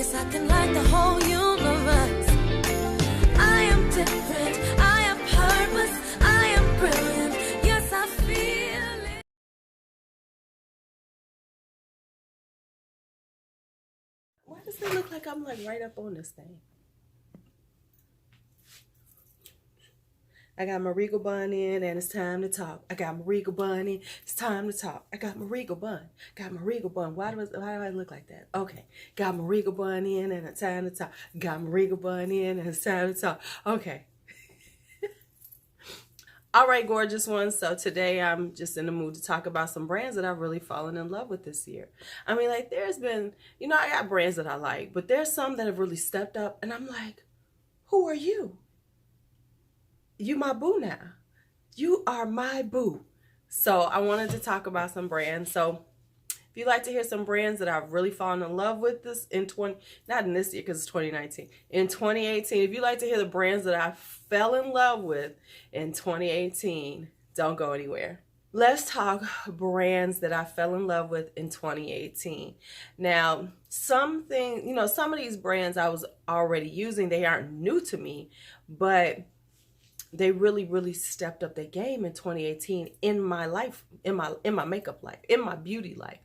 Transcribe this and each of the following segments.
Guess I can light the whole universe. I am different, I have purpose, I am brilliant. Yes, I feel it. Why does it look like I'm like right up on this thing? I got my Regal bun in and it's time to talk. I got my Regal bun in, it's time to talk. I got my Regal bun, got my Regal bun. Why do I look like that? Okay, got my Regal bun in and it's time to talk. Got my Regal bun in and it's time to talk. Okay. All right, gorgeous ones. So today I'm just in the mood to talk about some brands that I've really fallen in love with this year. I mean, like there's been, you know, I got brands that I like, but there's some that have really stepped up and I'm like, who are you? You my boo now. You are my boo. So I wanted to talk about some brands. So if you'd like to hear some brands that I've really fallen in love with this in not in this year because it's 2019. In 2018, if you'd like to hear the brands that I fell in love with in 2018, don't go anywhere. Let's talk brands that I fell in love with in 2018. Now, some of these brands I was already using, they aren't new to me, but they really stepped up their game in 2018 in my life, in my makeup life, in my beauty life,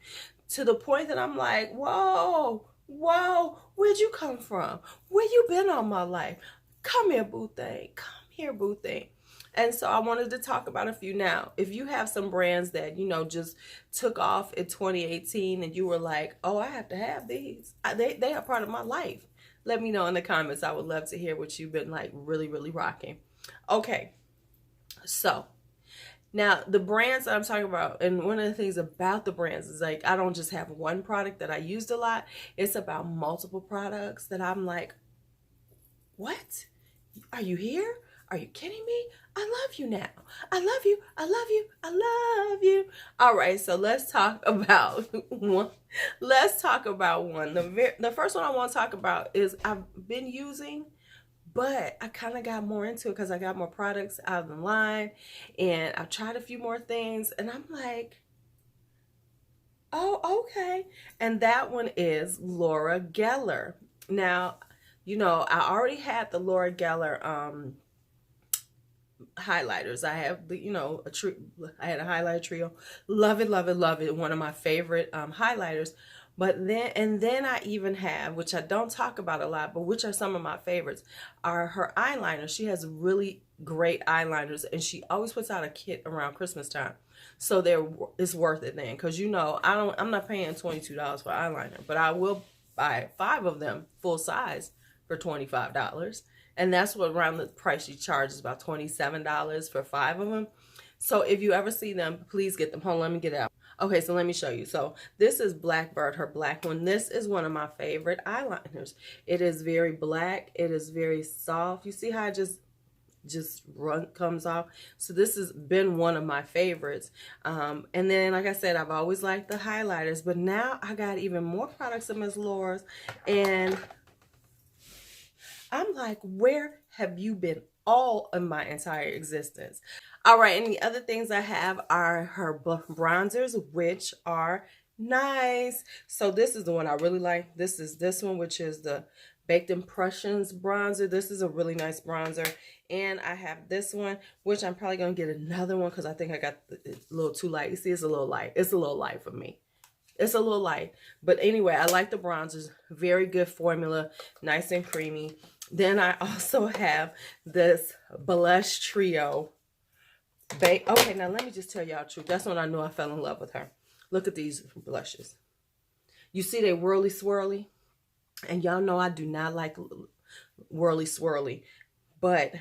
to the point that I'm like, whoa, where'd you come from? Where you been all my life? Come here, boo thing. Come here, boo thing. And so I wanted to talk about a few now. If you have some brands that, you know, just took off in 2018 and you were like, oh, I have to have these. They are part of my life. Let me know in the comments. I would love to hear what you've been like really rocking. Okay, so now the brands that I'm talking about, and one of the things about the brands is like I don't just have one product that I used a lot. It's about multiple products that I'm like, what? Are you here? Are you kidding me? I love you now. I love you. I love you. I love you. All right, so let's talk about one. Let's talk about one. The first one I want to talk about is I've been using, but I kind of got more into it because I got more products out of the line and I've tried a few more things and I'm like, oh, okay. And that one is Laura Geller. Now, you know, I already had the Laura Geller highlighters. I have the, you know, I had a highlighter trio. Love it. One of my favorite highlighters. But then I even have, which I don't talk about a lot, but which are some of my favorites, are her eyeliners. She has really great eyeliners, and she always puts out a kit around Christmas time. So it's worth it then, because you know I'm not paying $22 for eyeliner, but I will buy 5 of them full size for $25, and that's what around the price she charges, about $27 for 5 of them. So if you ever see them, please get them. Hold on, let me get it out. Okay, so let me show you. So this is Blackbird, her black one. This is one of my favorite eyeliners. It is very black. It is very soft. You see how it just comes off? So this has been one of my favorites. And then, like I said, I've always liked the highlighters, but now I got even more products of Miss Laura's. And I'm like, where have you been all of my entire existence? All right, and the other things I have are her bronzers, which are nice. So this is the one I really like. This is this one, which is the Baked Impressions bronzer. This is a really nice bronzer. And I have this one, which I'm probably going to get another one because I think I got it a little too light. You see, it's a little light. It's a little light for me. It's a little light. But anyway, I like the bronzers. Very good formula. Nice and creamy. Then I also have this blush trio. Okay, now let me just tell y'all the truth. That's when I knew I fell in love with her. Look at these blushes. You see they whirly swirly? And y'all know I do not like whirly swirly. But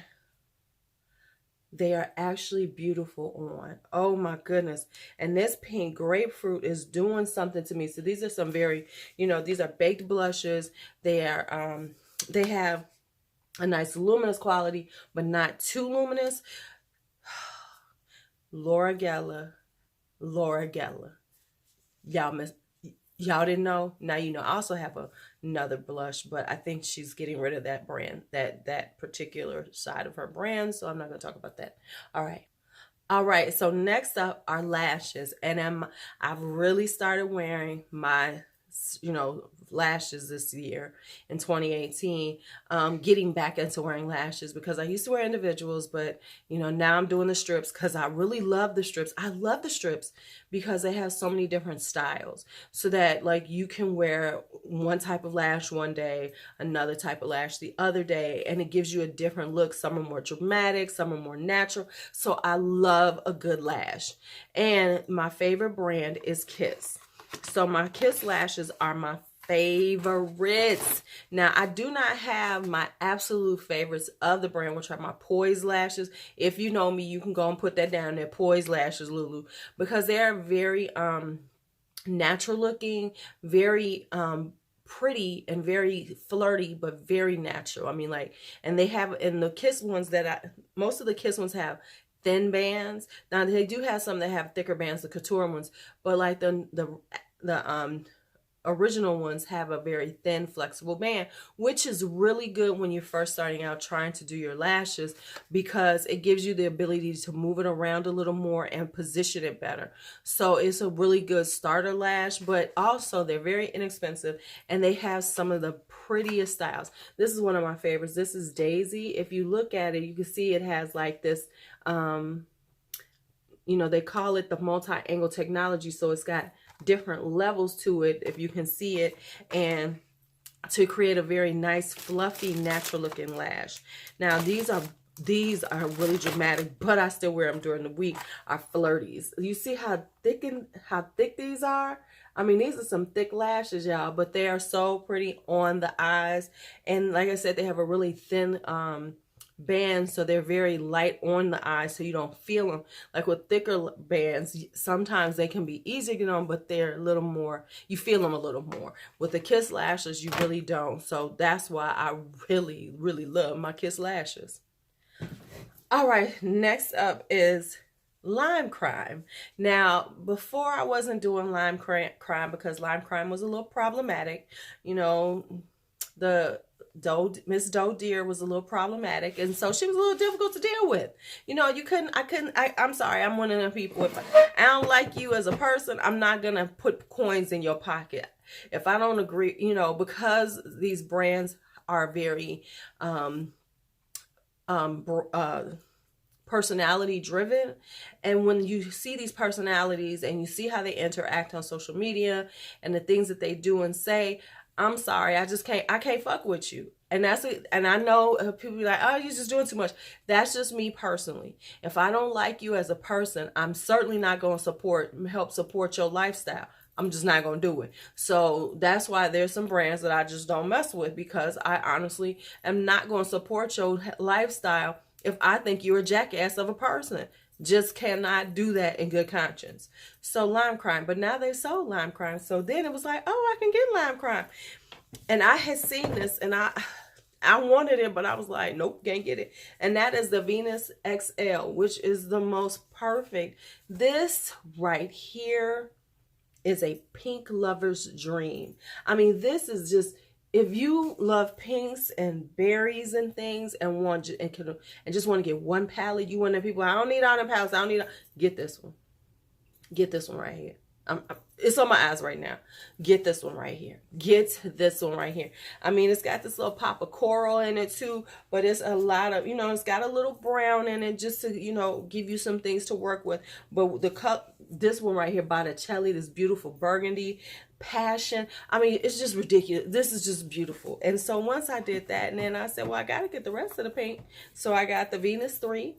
they are actually beautiful on. Oh my goodness. And this pink grapefruit is doing something to me. So these are some very, you know, these are baked blushes. They are, they have a nice luminous quality, but not too luminous. Laura Geller. Y'all didn't know? Now you know. I also have another blush, but I think she's getting rid of that brand, that particular side of her brand, so I'm not going to talk about that. All right, so next up are lashes, and I've really started wearing my you know, lashes this year in 2018, getting back into wearing lashes, because I used to wear individuals, but you know, now I'm doing the strips because I really love the strips. I love the strips because they have so many different styles, so that like you can wear one type of lash one day, another type of lash the other day, and it gives you a different look. Some are more dramatic, some are more natural. So I love a good lash. And my favorite brand is Kiss. So my Kiss lashes are my favorites. Now, I do not have my absolute favorites of the brand, which are my Poise lashes. If you know me, you can go and put that down there, Poise lashes, Lulu, because they're very natural looking, very pretty and very flirty, but very natural. I mean, like, and they have, and the Kiss ones most of the Kiss ones have thin bands. Now they do have some that have thicker bands, the couture ones, but like the original ones have a very thin, flexible band, which is really good when you're first starting out trying to do your lashes, because it gives you the ability to move it around a little more and position it better. So it's a really good starter lash, but also they're very inexpensive and they have some of the prettiest styles. This is one of my favorites. This is Daisy. If you look at it, you can see it has like this, you know, they call it the multi-angle technology. So it's got different levels to it, if you can see it, and to create a very nice, fluffy, natural looking lash. Now these are really dramatic, but I still wear them during the week, are flirties. You see how thick these are? I mean, these are some thick lashes, y'all, but they are so pretty on the eyes. And like I said, they have a really thin bands, so they're very light on the eye, so you don't feel them. Like with thicker bands, sometimes they can be easy to get on, but they're a little more, you feel them a little more. With the Kiss lashes, you really don't. So that's why I really, really love my Kiss lashes. All right, next up is Lime Crime. Now, before I wasn't doing Lime Crime because Lime Crime was a little problematic. You know, Miss Doe Deer was a little problematic, and so she was a little difficult to deal with. You know, I'm sorry, I'm one of them people. If I don't like you as a person, I'm not gonna put coins in your pocket. If I don't agree, you know, because these brands are very personality driven, and when you see these personalities and you see how they interact on social media and the things that they do and say, I'm sorry, I can't fuck with you. And that's it. And I know people be like, oh, you're just doing too much. That's just me personally. If I don't like you as a person, I'm certainly not going to help support your lifestyle. I'm just not going to do it. So that's why there's some brands that I just don't mess with, because I honestly am not going to support your lifestyle if I think you're a jackass of a person. Just cannot do that in good conscience. So Lime Crime, but now they sold Lime Crime. So then it was like, oh, I can get Lime Crime. And I had seen this and I wanted it, but I was like, nope, can't get it. And that is the Venus XL, which is the most perfect. This right here is a pink lover's dream. I mean, this is just, if you love pinks and berries and things and just want to get one palette, you want to people, I don't need all the palettes, get this one. Get this one right here. It's on my eyes right now. Get this one right here. Get this one right here. I mean, it's got this little pop of coral in it too, but it's a lot of, you know, it's got a little brown in it just to, you know, give you some things to work with. But this one right here, Botticelli, this beautiful burgundy, passion. I mean, it's just ridiculous. This is just beautiful. And so once I did that, and then I said, well, I got to get the rest of the pink. So I got the Venus 3.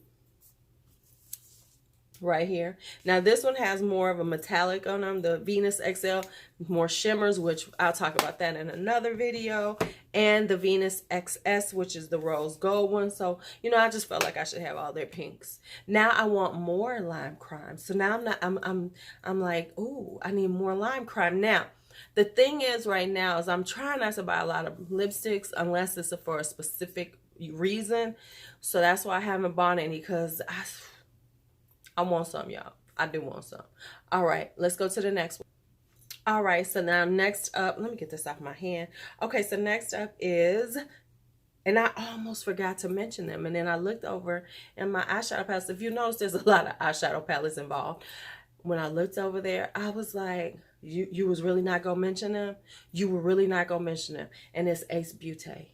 Right here. Now this one has more of a metallic on them. The Venus XL, more shimmers, which I'll talk about that in another video. And the Venus XS, which is the rose gold one. So, you know, I just felt like I should have all their pinks. Now I want more Lime Crime. So now I'm like, ooh, I need more Lime Crime. Now, the thing is right now is I'm trying not to buy a lot of lipsticks unless it's for a specific reason. So that's why I haven't bought any, because I want some, y'all. I do want some. All right, let's go to the next one. All right, so now next up, let me get this off my hand. Okay, so next up is, and I almost forgot to mention them, and then I looked over in my eyeshadow palettes. If you notice, there's a lot of eyeshadow palettes involved. When I looked over there, I was like, You was really not gonna mention them? You were really not gonna mention them. And it's Ace Beauté.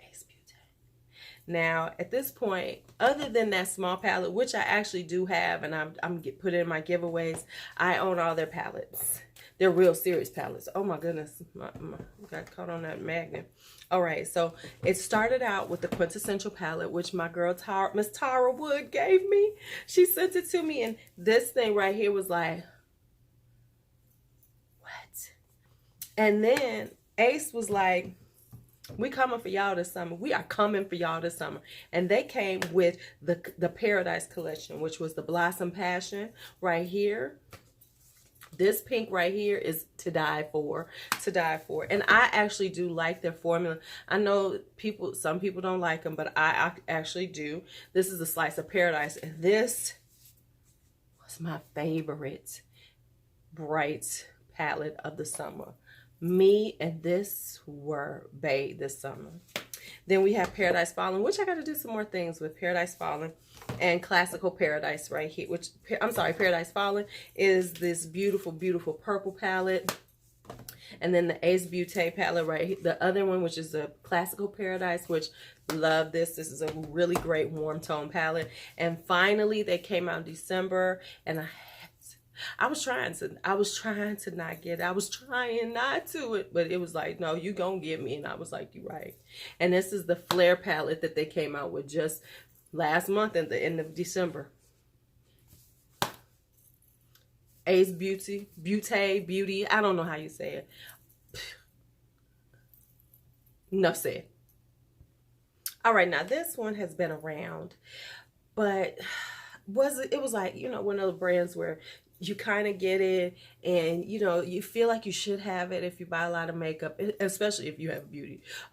Ace Beauté. Now, at this point, other than that small palette, which I actually do have, and I'm put in my giveaways, I own all their palettes. They're real serious palettes. Oh my goodness, got caught on that magnet. All right, so it started out with the quintessential palette, which my girl Miss Tara Wood gave me. She sent it to me, and this thing right here was like, what? And then Ace was like, we coming for y'all this summer. We are coming for y'all this summer. And they came with the Paradise collection, which was the Blossom Passion right here. This pink right here is to die for, to die for. And I actually do like their formula. I know some people don't like them, but I actually do. This is a Slice of Paradise. And this was my favorite bright palette of the summer. Me and this were bae this summer. Then we have Paradise Fallen, which I got to do some more things with. Paradise Fallen and Classical Paradise right here, which, I'm sorry, Paradise Fallen is this beautiful, beautiful purple palette. And then the Ace Beauté palette right here, the other one, which is the Classical Paradise, which love this. This is a really great warm tone palette. And finally, they came out in December, and I was trying to not get it. I was trying not to it, but it was like, no, you gonna get me. And I was like, you right. And this is the Flare palette that they came out with just last month at the end of December. Ace Beauty, I don't know how you say it. Enough said. All right, now this one has been around, but it was like, you know, one of the brands where you kind of get it, and you know, you feel like you should have it if you buy a lot of makeup, especially if you have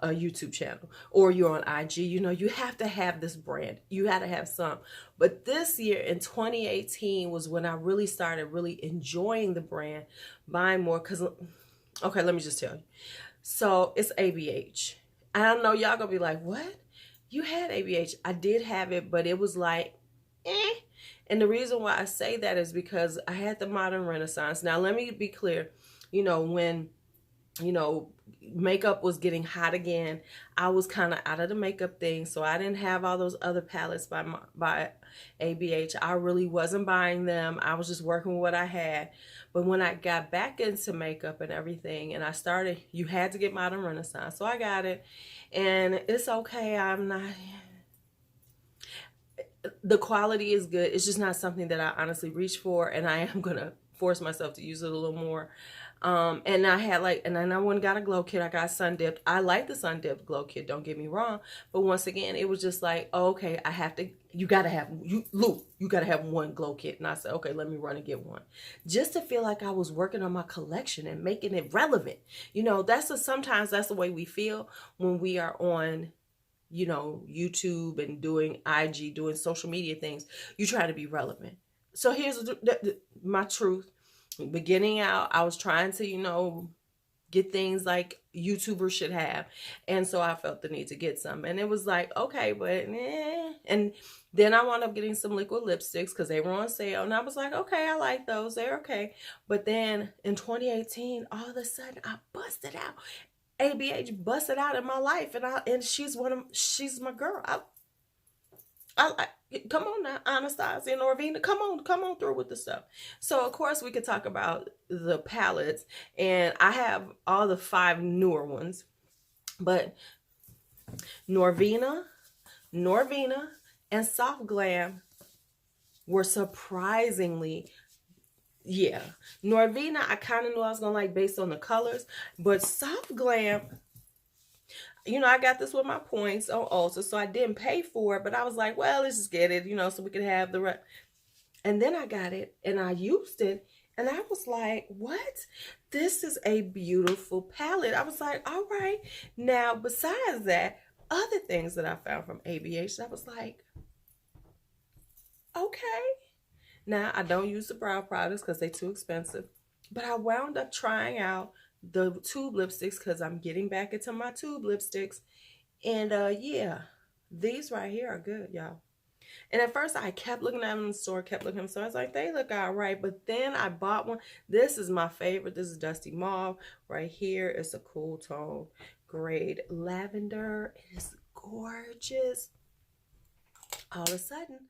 a YouTube channel or you're on IG. You know, you have to have this brand. You had to have some. But this year in 2018 was when I really started enjoying the brand, buying more. Because, okay, let me just tell you. So it's ABH. I know y'all gonna be like, what? You had ABH? I did have it, but it was like, eh. And the reason why I say that is because I had the Modern Renaissance. Now, let me be clear. You know, when, you know, makeup was getting hot again, I was kind of out of the makeup thing. So I didn't have all those other palettes by ABH. I really wasn't buying them. I was just working with what I had. But when I got back into makeup and everything, and I started, you had to get Modern Renaissance. So I got it. And it's okay. I'm not... The quality is good. It's just not something that I honestly reach for, and I am gonna force myself to use it a little more. And I had and then I went and got a glow kit. I got Sun Dipped. I like the Sun Dipped glow kit, don't get me wrong, but once again, it was just like, oh, okay, you gotta have one glow kit. And I said, okay, let me run and get one, just to feel like I was working on my collection and making it relevant. You know, sometimes that's the way we feel when we are on, you know, YouTube and doing IG, doing social media things. You try to be relevant. So here's my truth. Beginning out, I was trying to, you know, get things like YouTubers should have. And so I felt the need to get some. And it was like, okay, but eh. And then I wound up getting some liquid lipsticks because they were on sale. And I was like, okay, I like those. They're okay. But then in 2018, all of a sudden, I busted out. ABH busted out in my life, and she's my girl. I come on now, Anastasia and Norvina, come on through with the stuff. So of course we could talk about the palettes, and I have all the 5 newer ones, but Norvina, and Soft Glam were surprisingly. Yeah, Norvina, I kind of knew I was going to like based on the colors, but Soft Glam, you know, I got this with my points on Ulta, so I didn't pay for it, but I was like, well, let's just get it, you know, so we could have the rest. And then I got it, and I used it, and I was like, what? This is a beautiful palette. I was like, all right. Now, besides that, other things that I found from ABH, I was like, okay. Now, I don't use the brow products because they're too expensive. But I wound up trying out the tube lipsticks because I'm getting back into my tube lipsticks. And yeah, these right here are good, y'all. And at first I kept looking at them in the store, kept looking at them. So I was like, they look all right. But then I bought one. This is my favorite. This is Dusty Mauve. Right here is a cool tone grade lavender. It is gorgeous. All of a sudden,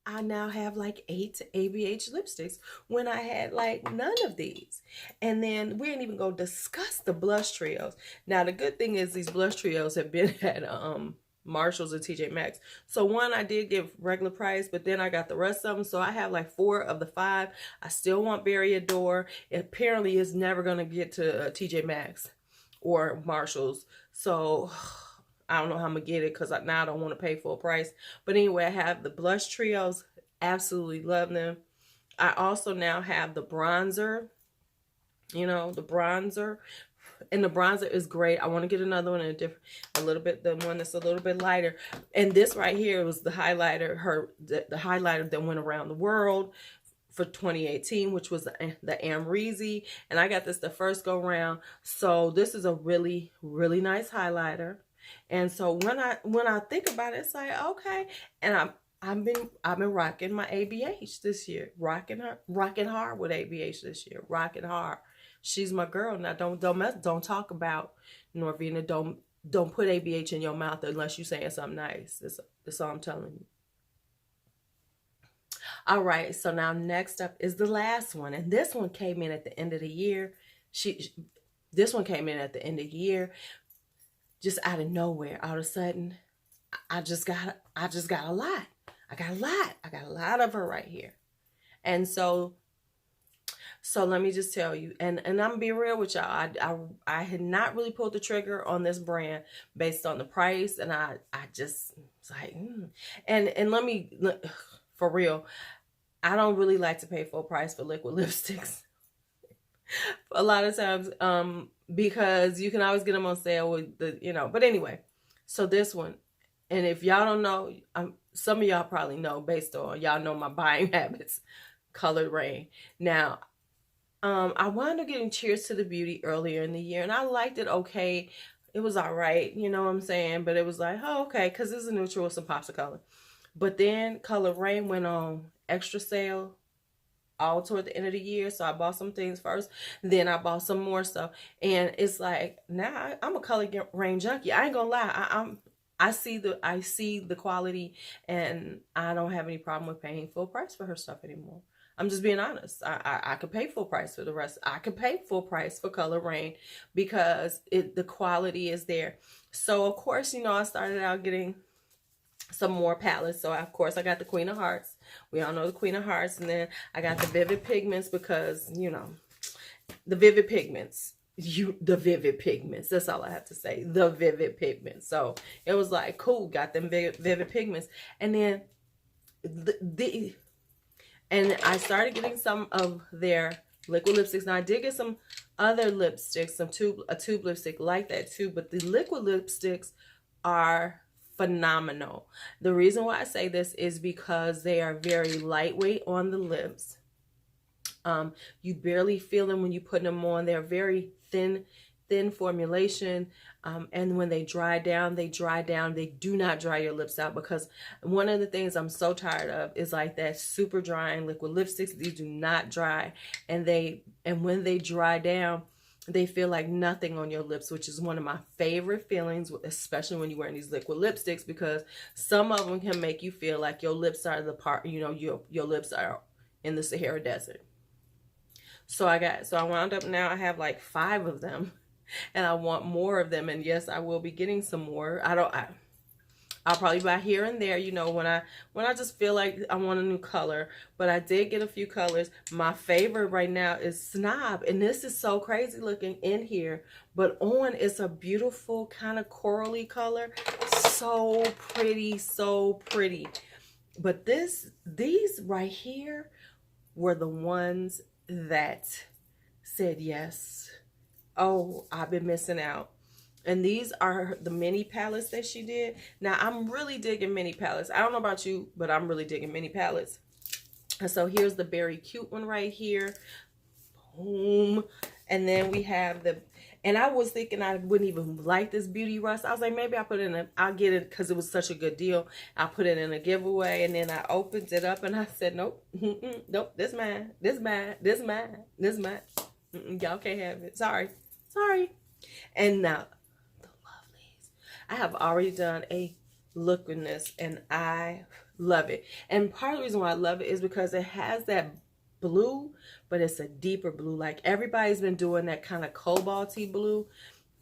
I now have like 8 ABH lipsticks when I had like none of these. And then we ain't even gonna discuss the blush trios. Now the good thing is these blush trios have been at Marshalls and TJ Maxx. So one I did give regular price, but then I got the rest of them. So I have like 4 of the 5. I still want Berry Adore. It apparently is never gonna get to TJ Maxx or Marshalls. So I don't know how I'm gonna get it because now I don't want to pay full price. But anyway, I have the blush trios. Absolutely love them. I also now have the bronzer. You know, the bronzer. And the bronzer is great. I want to get another one in a little bit, the one that's a little bit lighter. And this right here was the highlighter, the highlighter that went around the world for 2018, which was the Amrezy. And I got this the first go round. So this is a really, really nice highlighter. And so when I think about it, it's like, okay. And I've been rocking my ABH this year, rocking hard with ABH this year, rocking hard. She's my girl. Now don't talk about Norvina. Don't put ABH in your mouth unless you're saying something nice. That's all I'm telling you. All right. So now next up is the last one, and this one came in at the end of the year. This one came in at the end of the year. Just out of nowhere, all of a sudden, I just got a lot. I got a lot of her right here. And so let me just tell you, and I'm gonna be real with y'all. I had not really pulled the trigger on this brand based on the price, and I just was like, and let me, for real, I don't really like to pay full price for liquid lipsticks. A lot of times, because you can always get them on sale with the, but anyway, so this one, and if y'all don't know, some of y'all probably know based on, y'all know my buying habits, Colordrain. Now, I wound up getting Cheers to the Beauty earlier in the year, and I liked it okay. It was all right, you know what I'm saying? But it was like, oh, okay, because it's a neutral with some pops of color. But then Colordrain went on extra sale all toward the end of the year, so I bought some things first, then I bought some more stuff, and it's like, now I'm a Colordrain junkie. I ain't gonna lie, I see the quality, and I don't have any problem with paying full price for her stuff anymore. I'm just being honest. I could pay full price for the rest. I could pay full price for Colordrain because the quality is there. So of course, I started out getting some more palettes. So of course I got the Queen of Hearts. We all know the Queen of Hearts. And then I got the Vivid Pigments because, the Vivid Pigments. The Vivid Pigments. That's all I have to say. The Vivid Pigments. So it was like, cool, got them Vivid Pigments. And then and I started getting some of their liquid lipsticks. Now I did get some other lipsticks, a tube lipstick like that too, but the liquid lipsticks are phenomenal. The reason why I say this is because they are very lightweight on the lips. You barely feel them when you put them on. They're very thin formulation. And when they dry down, they do not dry your lips out, because one of the things I'm so tired of is like that super drying liquid lipsticks. These do not dry, and when they dry down, they feel like nothing on your lips, which is one of my favorite feelings, especially when you're wearing these liquid lipsticks, because some of them can make you feel like your lips are your lips are in the Sahara Desert. So I wound up now, I have like 5 of them, and I want more of them. And yes, I will be getting some more. I'll probably buy here and there, when I just feel like I want a new color. But I did get a few colors. My favorite right now is Snob, and this is so crazy looking in here, but on it's a beautiful kind of corally color. So pretty, so pretty. But these right here were the ones that said yes. Oh, I've been missing out. And these are the mini palettes that she did. Now, I'm really digging mini palettes. I don't know about you, but I'm really digging mini palettes. And so here's the very cute one right here. Boom. And then we have And I was thinking I wouldn't even like this Beauty Rust. I was like, maybe I'll get it because it was such a good deal. I'll put it in a giveaway. And then I opened it up and I said, nope, nope, this mine, this mine, this mine, this mine. Y'all can't have it. Sorry. And now, the Lovelies. I have already done a look in this and I love it. And part of the reason why I love it is because it has that blue, but it's a deeper blue. Like everybody's been doing that kind of cobalty blue,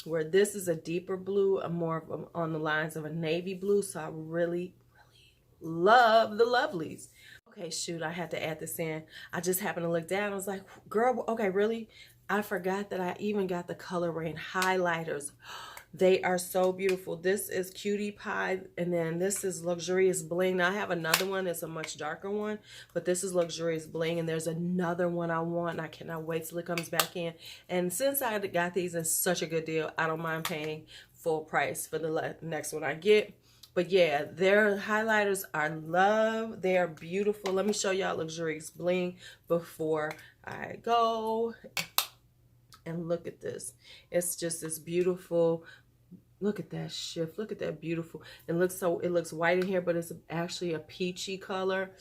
where this is a deeper blue, more on the lines of a navy blue. So I really, really love the Lovelies. Okay, shoot, I had to add this in. I just happened to look down. I was like, girl, okay, really? I forgot that I even got the Colordrain highlighters. They are so beautiful. This is Cutie Pie, and then this is Luxurious Bling. Now, I have another one. It's a much darker one, but this is Luxurious Bling, and there's another one I want, and I cannot wait till it comes back in. And since I got these in such a good deal, I don't mind paying full price for the next one I get. But yeah, their highlighters are love. They are beautiful. Let me show y'all Luxurious Bling before I go. And look at this. It's just this beautiful. Look at that shift. Look at that beautiful. It looks white in here, but it's actually a peachy color.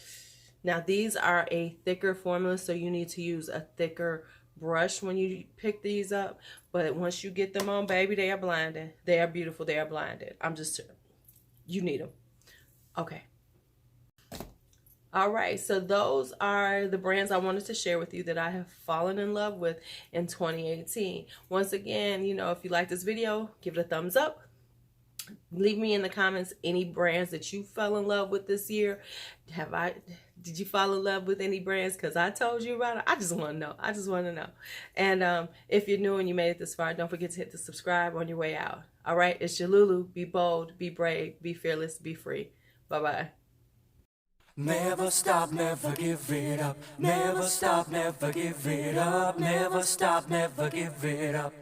Now these are a thicker formula, so you need to use a thicker brush when you pick these up. But once you get them on, baby, they are blinding. They are beautiful. They are blinded. You need them. Okay. All right, so those are the brands I wanted to share with you that I have fallen in love with in 2018. Once again, you know, if you like this video, give it a thumbs up. Leave me in the comments any brands that you fell in love with this year. Did you fall in love with any brands? Because I told you about it. I just want to know. I just want to know. And if you're new and you made it this far, don't forget to hit the subscribe on your way out. All right, it's your Lulu. Be bold, be brave, be fearless, be free. Bye-bye. Never stop, never give it up. Never stop, never give it up. Never stop, never give it up.